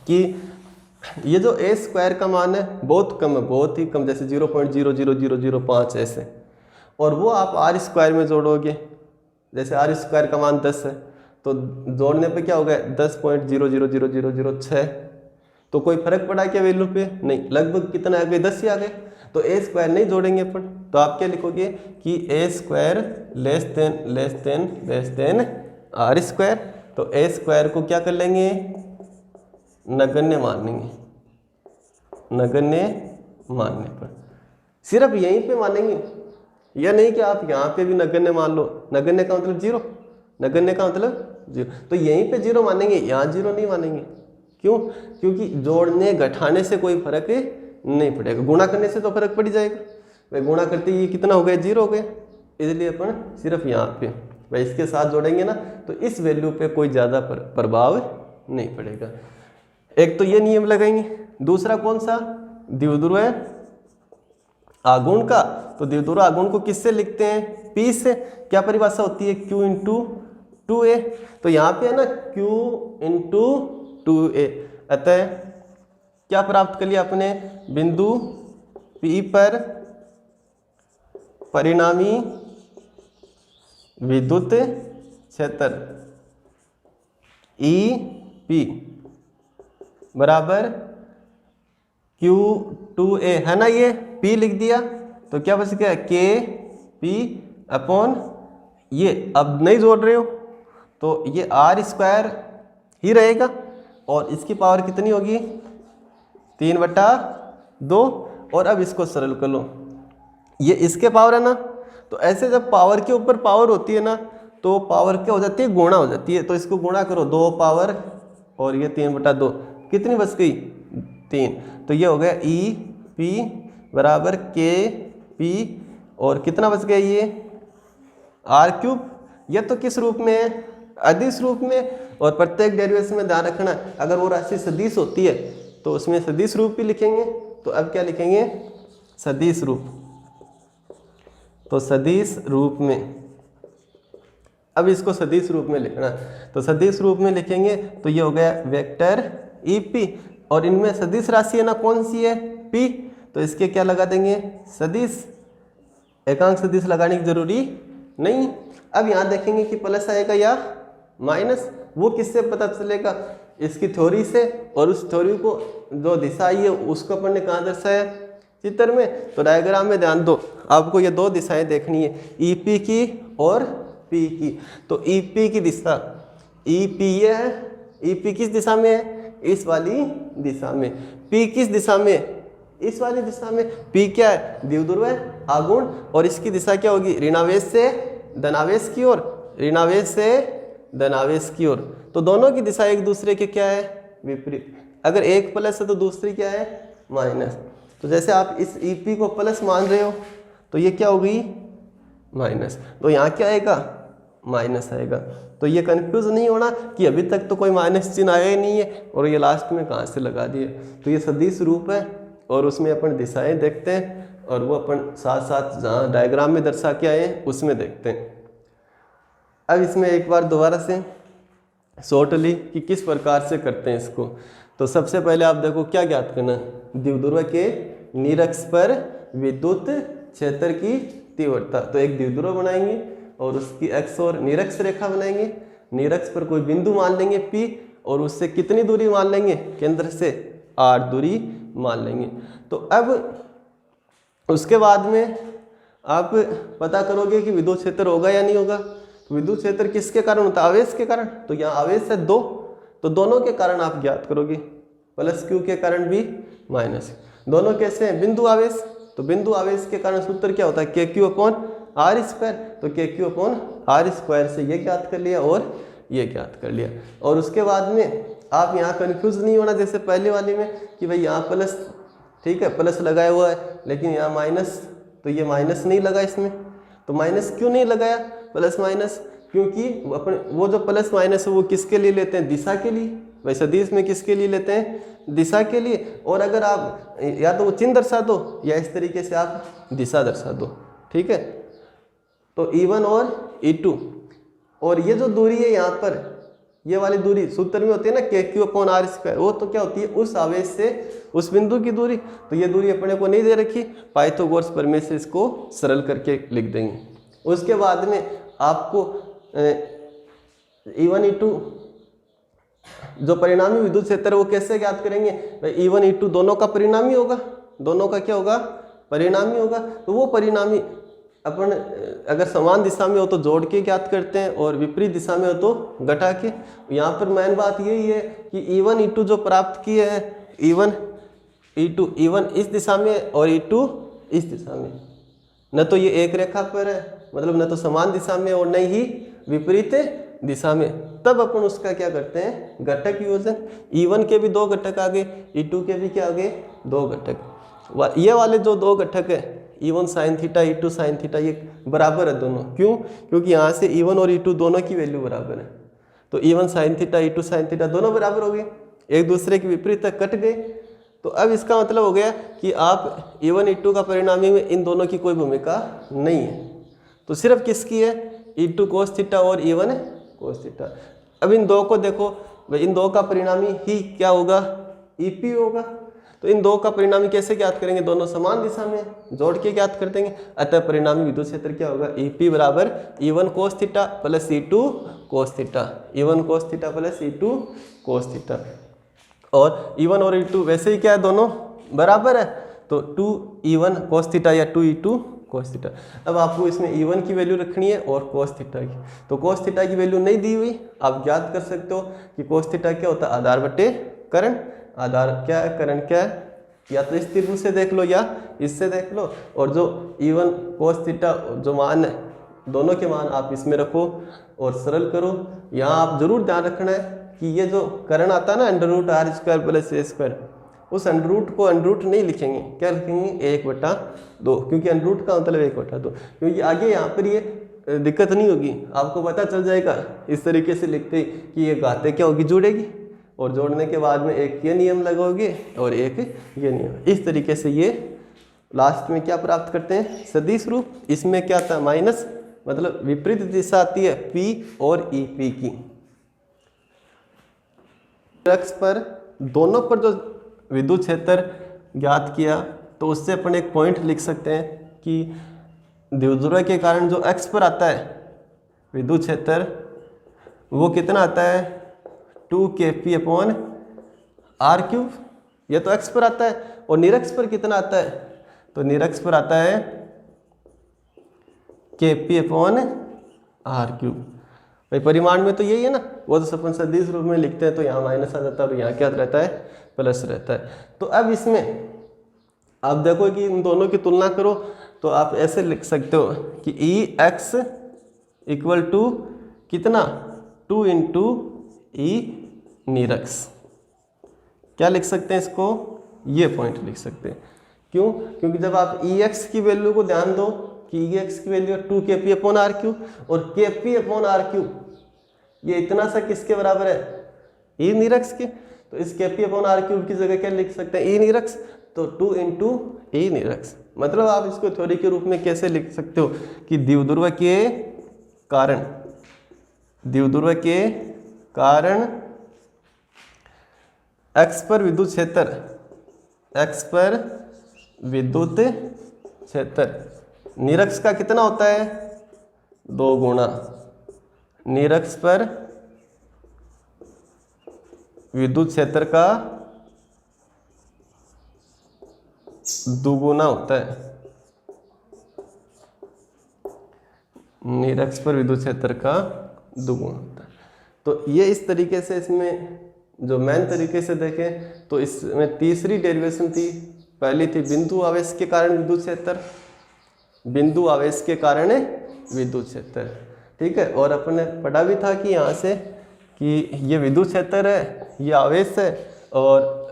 कि ये जो a² का मान है बहुत कम है, बहुत ही कम, जैसे 0.00005 ऐसे, और वो आप r² में जोड़ोगे, जैसे r² का मान 10 है तो जोड़ने पे क्या हो गया 10.0000006, तो कोई फर्क पड़ा क्या वैल्यू पे, नहीं, लगभग कितना आ गए 10 ही आ गए। तो a² नहीं जोड़ेंगे अपन, तो आप क्या लिखोगे कि a² लेस देन r²। तो a² को क्या कर लेंगे नगण्य मान लेंगे, नगण्य मानने पर सिर्फ यहीं पे मानेंगे, यह नहीं कि आप यहाँ पे भी नगण्य मान लो। नगण्य का मतलब 0, नगण्य का मतलब 0, तो यहीं पे 0 मानेंगे, यहाँ 0 नहीं मानेंगे। क्यों? क्योंकि जोड़ने घटाने से कोई फर्क नहीं पड़ेगा, गुणा करने से तो फर्क पड़ जाएगा। भाई गुणा करते ही कितना हो गया 0 हो गया, इसलिए अपन सिर्फ यहाँ पे भाई इसके साथ जोड़ेंगे ना, तो इस वैल्यू पे कोई ज़्यादा प्रभाव नहीं पड़ेगा। एक तो ये नियम लगाएंगे, दूसरा कौन सा द्विध्रुव आघूर्ण का, तो द्विध्रुव आघूर्ण को किससे लिखते हैं P से। क्या परिभाषा होती है Q × 2a, तो यहाँ पे है ना Q × 2a, अतः क्या प्राप्त कर लिया अपने बिंदु P पर परिणामी विद्युत क्षेत्र EP बराबर Q2a, है ना, ये P लिख दिया तो क्या बच गया KP अपॉन ये, अब नहीं जोड़ रहे हो तो ये r² ही रहेगा, और इसकी पावर कितनी होगी 3/2, और अब इसको सरल कर लो, ये इसके पावर है ना, तो ऐसे जब पावर के ऊपर पावर होती है ना तो पावर क्या हो जाती है गुणा हो जाती है, तो इसको गुणा करो 2 पावर और ये 3/2, कितनी बच गई 3, तो ये हो गया EP बराबर KP, और कितना बच गया ये r³। यह तो किस रूप में है अदिश रूप में, और प्रत्येक डेरिवेशन में ध्यान रखना अगर वो राशि सदिश होती है तो उसमें सदिश रूप भी लिखेंगे। तो अब क्या लिखेंगे सदिश रूप, तो सदिश रूप में, अब इसको सदिश रूप में लिखना, तो सदिश रूप में लिखेंगे तो ये हो गया वेक्टर EP, और इनमें सदिश राशि है ना कौन सी है P, तो इसके क्या लगा देंगे सदिश, एकांक सदिश लगाने की जरूरी नहीं। अब यहाँ देखेंगे कि प्लस आएगा या माइनस, वो किससे पता चलेगा इसकी थ्योरी से, और उस थ्योरी को जो दिशा आई है उसको अपन ने कहाँ दर्शाया चित्र में। तो डायग्राम में ध्यान दो, आपको ये 2 दिशाएं देखनी है EP की और पी की। तो ई पी की दिशा, ई पी ये है, ई पी किस दिशा में है, इस वाली दिशा में। पी किस दिशा में, इस वाली दिशा में। पी क्या है, द्विध्रुव है, आगुण, और इसकी दिशा क्या होगी, ऋणावेश से धनावेश की ओर, ऋणावेश से धनावेश की ओर। तो दोनों की दिशा एक दूसरे के क्या है, विपरीत। अगर एक प्लस है तो दूसरी क्या है, माइनस। तो जैसे आप इस ई पी को प्लस मान रहे हो तो ये क्या होगी, माइनस। तो यहाँ क्या आएगा, माइनस आएगा। तो ये कंफ्यूज नहीं होना कि अभी तक तो कोई माइनस चिन्ह आया ही नहीं है और ये लास्ट में कहाँ से लगा दिए। तो ये सदिश रूप है और उसमें अपन दिशाएं देखते हैं और वो अपन साथ साथ जहाँ डायग्राम में दर्शा के आए हैं उसमें देखते हैं। अब इसमें एक बार दोबारा से शॉर्टली कि किस प्रकार से करते हैं इसको। तो सबसे पहले आप देखो क्या ज्ञात करना, द्विध्रुव के निरक्ष पर विद्युत क्षेत्र की तीव्रता। तो एक द्विध्रुव बनाएंगे और उसकी एक्स और निरक्ष रेखा बनाएंगे। निरक्ष पर कोई बिंदु मान लेंगे P और उससे कितनी दूरी मान लेंगे, केंद्र से R दूरी मान लेंगे। तो अब उसके बाद में आप पता करोगे कि विद्युत क्षेत्र होगा या नहीं होगा। तो विद्युत क्षेत्र किसके कारण होता है, आवेश के कारण। तो यहाँ आवेश है 2, तो दोनों के कारण आप ज्ञात करोगे, प्लस क्यू के कारण भी माइनस। दोनों कैसे हैं, बिंदु आवेश। तो बिंदु आवेश के कारण सूत्र क्या होता है, K Q upon R square. तो के क्यू अपॉन आर स्क्वायर से ये ज्ञात कर लिया और ये ज्ञात कर लिया। और उसके बाद में आप यहाँ कंफ्यूज नहीं होना जैसे पहले वाले में कि भाई यहाँ प्लस, ठीक है प्लस लगाया हुआ है लेकिन यहाँ माइनस, तो ये माइनस नहीं लगा इसमें। तो माइनस क्यों नहीं लगाया, प्लस माइनस, क्योंकि अपने वो जो प्लस माइनस है वो किसके लिए लेते हैं, दिशा के लिए। वैसे सदिश में किसके लिए लेते हैं, दिशा के लिए। और अगर आप या तो वो चिन्ह दर्शा दो या इस तरीके से आप दिशा दर्शा दो, ठीक है। तो E1 और E2 और ये जो दूरी है यहाँ पर, ये वाली दूरी सूत्र में होती है ना के क्यू अपॉन आर स्क्वायर, वो तो क्या होती है उस आवेश से उस बिंदु की दूरी। तो ये दूरी अपने को नहीं दे रखी, पाइथागोरस प्रमेय से इसको सरल करके लिख देंगे। उसके बाद में आपको E1 E2 जो परिणामी विद्युत क्षेत्र है वो कैसे ज्ञात करेंगे, भाई E1 E2 दोनों का परिणामी होगा, दोनों का क्या होगा, परिणामी होगा। तो वो परिणामी अपन अगर समान दिशा में हो तो जोड़ के ज्ञात करते हैं और विपरीत दिशा में हो तो घटा के। यहाँ पर मेन बात यही है कि E1 E2 जो प्राप्त किए हैं, E1 E2, E1 इस दिशा में और E2 इस दिशा में, न तो ये एक रेखा पर है, मतलब न तो समान दिशा में और न ही विपरीत दिशा में। तब अपन उसका क्या करते हैं, घटक योजन। E1 के भी 2 घटक आ गए, E2 के भी क्या आ गए, 2 घटक। ये वाले जो 2 घटक है E1 sine theta, E2 sine theta, ये बराबर है दोनों। क्यों, क्योंकि यहाँ से E1 और E2 दोनों की वैल्यू बराबर है। तो E1 sine theta, E2 sine theta दोनों बराबर हो गए, एक दूसरे के विपरीत तक कट गए। तो अब इसका मतलब हो गया कि आप E1 E2 का परिणामी में इन दोनों की कोई भूमिका नहीं है, तो सिर्फ किसकी है, E2 कोस थीटा और E1 कोस थीटा। अब इन दो को देखो, इन दो का परिणामी ही क्या होगा, EP होगा। तो इन दो का परिणामी कैसे ज्ञात करेंगे, दोनों समान दिशा में जोड़ के ज्ञात कर देंगे। अतः परिणामी विद्युत क्षेत्र क्या होगा, EP बराबर E1 cos theta plus E2 cos theta, E1 cos theta plus E2 cos theta. और E1 और E2 वैसे ही क्या है, दोनों बराबर है, तो 2E1 कोस थीटा या 2E2 कोस थीटा। अब आपको इसमें E1 की वैल्यू रखनी है और कोस थीटा की। तो कोस थीटा की वैल्यू नहीं दी हुई, आप ज्ञात कर सकते हो कि कोस थीटा क्या होता है, आधार बटे करण। आधार क्या है, करण क्या है, या तो इस त्रिभुज से देख लो या इससे देख लो। और जो E1 कोस थीटा जो मान है, दोनों के मान आप इसमें रखो और सरल करो। यहाँ आप जरूर ध्यान रखना है कि ये जो करण आता है ना √r² प्लस a², उस अंडरूट को अंडरूट नहीं लिखेंगे, क्या लिखेंगे 1/2, क्योंकि अंडरूट का मतलब 1/2, क्योंकि आगे यहाँ पर ये दिक्कत नहीं होगी, आपको पता चल जाएगा इस तरीके से लिखते कि ये घाते क्या होगी, जुड़ेगी। और जोड़ने के बाद में एक ये नियम लगाओगे और एक ये नियम, इस तरीके से ये लास्ट में क्या प्राप्त करते हैं, सदिश रूप। इसमें क्या था, माइनस, मतलब विपरीत दिशा आती है P और EP की। अक्ष पर दोनों पर जो विद्युत क्षेत्र ज्ञात किया, तो उससे अपन एक पॉइंट लिख सकते हैं कि द्विध्रुव के कारण जो अक्ष पर आता है विद्युत क्षेत्र, वो कितना आता है 2kP/r³। यह तो अक्ष पर आता है। और निरक्ष पर कितना आता है, तो निरक्ष पर आता है kP/r²। R cube. भाई परिमाण में तो यही है ना, वो तो अपन सदिश रूप में लिखते हैं तो यहाँ माइनस आ जाता है और यहाँ क्या रहता है, प्लस रहता है। तो अब इसमें आप देखो कि इन दोनों की तुलना करो तो आप ऐसे लिख सकते हो कि ई एक्स इक्वल टू कितना 2 इंटू ई नीरक्स। क्या लिख सकते हैं इसको, ये पॉइंट लिख सकते हैं। क्यों, क्योंकि जब आप ई एक्स की वैल्यू को ध्यान दो कि ई एक्स की वैल्यू 2 के पी अपॉन आर क्यू, और के पी अपॉन आर क्यू ये इतना सा किसके बराबर है, ई नीरक्स के। तो इस के पी अपॉन आर क्यूब की जगह क्या लिख सकते हैं, ई नीरक्स। तो 2 इंटू ई नीरक्स, मतलब आप इसको थ्योरी के रूप में कैसे लिख सकते हो कि द्विध्रुव के कारण, द्विध्रुव के कारण एक्स पर विद्युत क्षेत्र, एक्स पर विद्युत क्षेत्र नीरक्स का कितना होता है, 2 गुना नीरक्स पर विद्युत क्षेत्र का दुगुना होता है, नीरक्स पर विद्युत क्षेत्र का दुगुना होता है। तो ये इस तरीके से, इसमें जो मेन तरीके से देखें तो इसमें तीसरी डेरिवेशन थी। पहली थी बिंदु आवेश के कारण विद्युत क्षेत्र, बिंदु आवेश के कारण विद्युत क्षेत्र, ठीक है। और अपन ने पढ़ा भी था कि यहाँ से कि ये विद्युत क्षेत्र है, ये आवेश है, और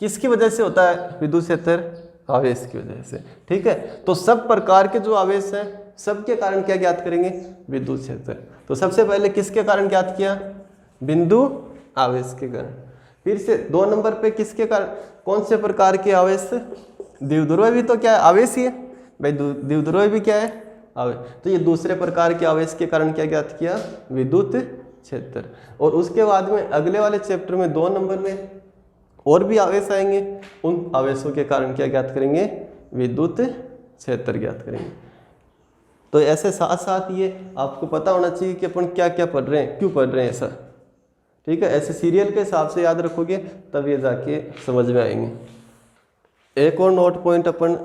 किसकी वजह से होता है विद्युत क्षेत्र, आवेश की वजह से, ठीक है। तो सब प्रकार के जो आवेश हैं सबके कारण क्या ज्ञात करेंगे, विद्युत क्षेत्र। तो सबसे पहले किसके कारण ज्ञात किया, बिंदु आवेश के कारण। फिर से 2 नंबर पे किसके कारण, कौन से प्रकार के आवेश, द्विध्रुव भी तो क्या है, आवेश ही है भाई, द्विध्रुव भी क्या है, आवेश। तो ये दूसरे प्रकार के आवेश के कारण क्या ज्ञात किया, विद्युत क्षेत्र। और उसके बाद में अगले वाले चैप्टर में 2 नंबर में और भी आवेश आएंगे, उन आवेशों के कारण क्या ज्ञात करेंगे, विद्युत क्षेत्र ज्ञात करेंगे। तो ऐसे साथ साथ ये आपको पता होना चाहिए कि अपन क्या क्या पढ़ रहे हैं, क्यों पढ़ रहे हैं ऐसा, ठीक है। ऐसे सीरियल के हिसाब से याद रखोगे तब ये जाके समझ में आएंगे। एक और नोट पॉइंट अपन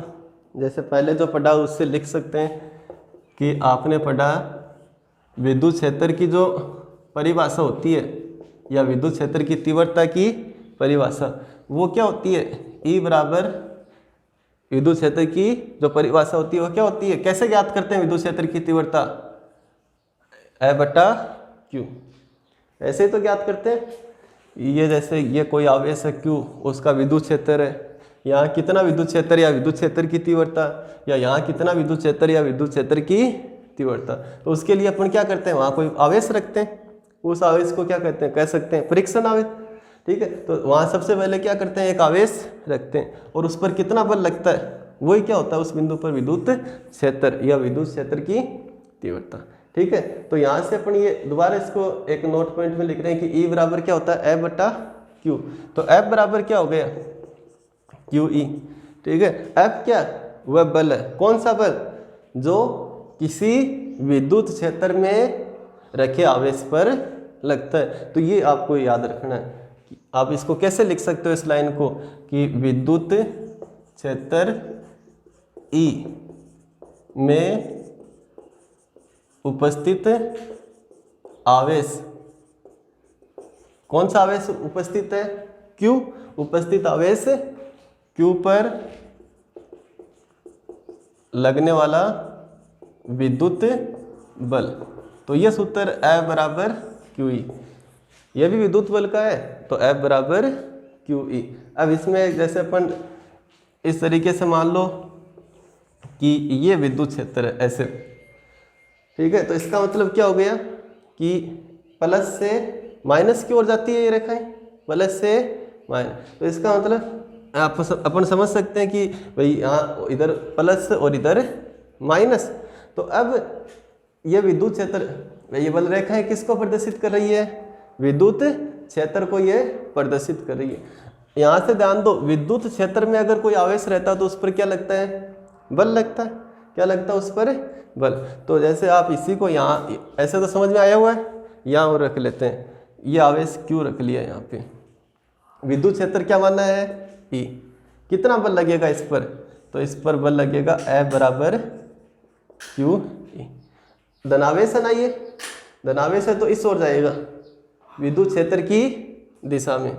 जैसे पहले जो पढ़ा उससे लिख सकते हैं कि आपने पढ़ा विद्युत क्षेत्र की जो परिभाषा होती है, या विद्युत क्षेत्र की तीव्रता की परिभाषा, वो क्या होती है, E बराबर विद्युत क्षेत्र की जो परिभाषा होती है वो क्या होती है, कैसे ज्ञात करते हैं विद्युत क्षेत्र की तीव्रता, E बटा Q, ऐसे ही तो ज्ञात करते हैं। ये जैसे ये कोई आवेश है Q, उसका विद्युत क्षेत्र है, यहाँ कितना विद्युत क्षेत्र या विद्युत क्षेत्र की तीव्रता, या यहाँ कितना विद्युत क्षेत्र या विद्युत क्षेत्र की तीव्रता। तो उसके लिए अपन क्या करते हैं, वहाँ कोई आवेश रखते हैं, उस आवेश को क्या कहते हैं, कह सकते हैं परीक्षण आवेश, ठीक है। तो वहाँ सबसे पहले क्या करते हैं, एक आवेश रखते हैं और उस पर कितना बल लगता है, वही क्या होता है उस बिंदु पर विद्युत क्षेत्र या विद्युत क्षेत्र की तीव्रता, ठीक है। तो यहाँ से अपन ये दोबारा इसको एक नोट पॉइंट में लिख रहे हैं कि E बराबर क्या होता है, F बटा Q। तो F बराबर क्या हो गया, QE, ठीक है। F क्या, वह बल है, कौन सा बल, जो किसी विद्युत क्षेत्र में रखे आवेश पर लगता है। तो ये आपको याद रखना है। आप इसको कैसे लिख सकते हो इस लाइन को कि विद्युत क्षेत्र E में उपस्थित आवेश, कौन सा आवेश उपस्थित है, Q, उपस्थित आवेश Q पर लगने वाला विद्युत बल। तो यह सूत्र F बराबर QE, यह भी विद्युत बल का है, तो F बराबर QE। अब इसमें जैसे अपन इस तरीके से मान लो कि ये विद्युत क्षेत्र है ऐसे, ठीक है। तो इसका मतलब क्या हो गया कि प्लस से माइनस की ओर जाती है ये रेखाएं, प्लस से माइनस। तो इसका मतलब अपन समझ सकते हैं कि भाई यहाँ इधर प्लस और इधर माइनस। तो अब ये विद्युत क्षेत्र, ये बल रेखाएं किसको प्रदर्शित कर रही है, विद्युत क्षेत्र को ये प्रदर्शित कर रही है। यहाँ से ध्यान दो, विद्युत क्षेत्र में अगर कोई आवेश रहता है तो उस पर क्या लगता है, बल लगता है, क्या लगता है उस पर, बल। तो जैसे आप इसी को यहाँ ऐसे तो समझ में आया हुआ है, यहाँ और रख लेते हैं, ये आवेश Q रख लिया यहाँ पे, विद्युत क्षेत्र क्या मानना है, E, कितना बल लगेगा इस पर, तो इस पर बल लगेगा F बराबर QE। धनावेश है ना, ये धनावेश है तो इस ओर जाएगा विद्युत क्षेत्र की दिशा में।